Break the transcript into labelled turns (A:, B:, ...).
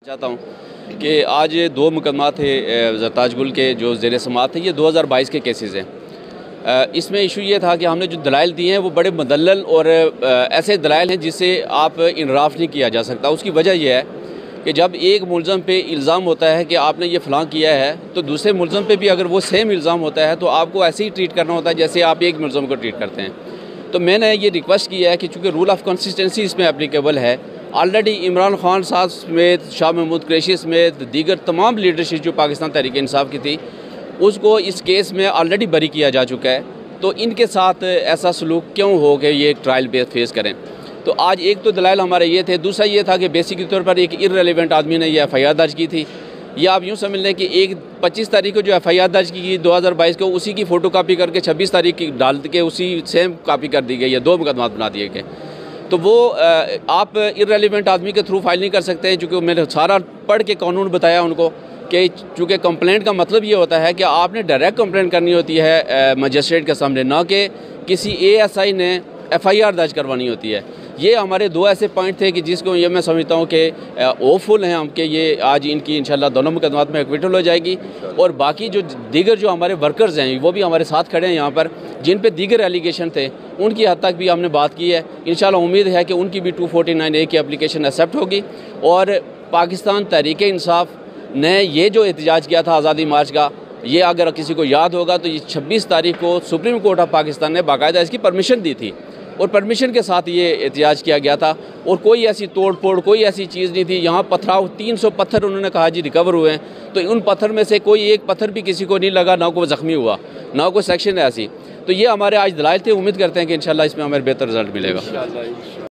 A: चाहता हूँ कि आज दो मुकदमा थे ज़रताज गुल के जो ज़ेर समाअत थे, ये 2022 के केसेस हैं। इसमें इशू ये था कि हमने जो दलाइल दिए हैं वो बड़े मुदल्लल और ऐसे दलाइल हैं जिससे आप इनराफ़ नहीं किया जा सकता। उसकी वजह यह है कि जब एक मुलज़म पे इल्ज़ाम होता है कि आपने ये फ़लाँ किया है, तो दूसरे मुलज़म पे भी अगर वो सेम इल्ज़ाम होता है तो आपको ऐसे ही ट्रीट करना होता है जैसे आप एक मुलज़म को ट्रीट करते हैं। तो मैंने ये रिक्वेस्ट किया है कि चूँकि रूल ऑफ़ कंसिस्टेंसी इसमें एप्लीकेबल है, ऑलरेडी इमरान खान साहब समेत, शाह महमूद कुरैशी समेत दीगर तमाम लीडरशिप जो पाकिस्तान तहरीक इंसाफ की थी, उसको इस केस में ऑलरेडी बरी किया जा चुका है। तो इनके साथ ऐसा सलूक क्यों हो कि ये एक ट्रायल बेस फेस करें। तो आज एक तो दलाइल हमारे ये थे, दूसरा ये था कि बेसिक तौर पर एक इररेलेवेंट आदमी ने ये FIR दर्ज की थी। ये आप यूँ समझ लें कि 25 तारीख को जो FIR दर्ज की 2022 को, उसी की फ़ोटो कापी करके 26 तारीख की डाल के उसी सेम कापी कर दी गई है, दो मुकदमा बना दिए गए। तो वो आप इररेलेवेंट आदमी के थ्रू फाइल नहीं कर सकते, क्योंकि मैंने सारा पढ़ के कानून बताया उनको कि चूँकि कंप्लेंट का मतलब ये होता है कि आपने डायरेक्ट कंप्लेंट करनी होती है मजिस्ट्रेट के सामने, ना कि किसी ASI ने FIR दर्ज करवानी होती है। ये हमारे दो ऐसे पॉइंट थे कि जिसको ये मैं समझता हूँ कि होपफुल हैं हम कि ये आज इनकी इंशाल्लाह दोनों मुकदमात में एक्विटल हो जाएगी। और बाकी जो दीगर जो हमारे वर्कर्स हैं वो भी हमारे साथ खड़े हैं यहाँ पर, जिन पे दीगर एलिगेशन थे उनकी हद तक भी हमने बात की है। इंशाल्लाह उम्मीद है कि उनकी भी 249A की एप्लीकेशन एक्सेप्ट होगी। और पाकिस्तान तहरीक इंसाफ ने ये जो एहतजाज किया था आज़ादी मार्च का, ये अगर किसी को याद होगा तो ये 26 तारीख को सुप्रीम कोर्ट ऑफ पाकिस्तान ने बाकायदा इसकी परमिशन दी थी और परमिशन के साथ ये एहतजाज किया गया था। और कोई ऐसी तोड़ फोड़, कोई ऐसी चीज़ नहीं थी। यहाँ पथराव 300 पत्थर उन्होंने कहा जी रिकवर हुए हैं, तो उन पत्थर में से कोई एक पत्थर भी किसी को नहीं लगा, ना कोई ज़ख्मी हुआ, ना कोई सेक्शन ऐसी। तो ये हमारे आज दलाइल थे। उम्मीद करते हैं कि इंशाल्लाह इसमें हमें बेहतर रिजल्ट मिलेगा।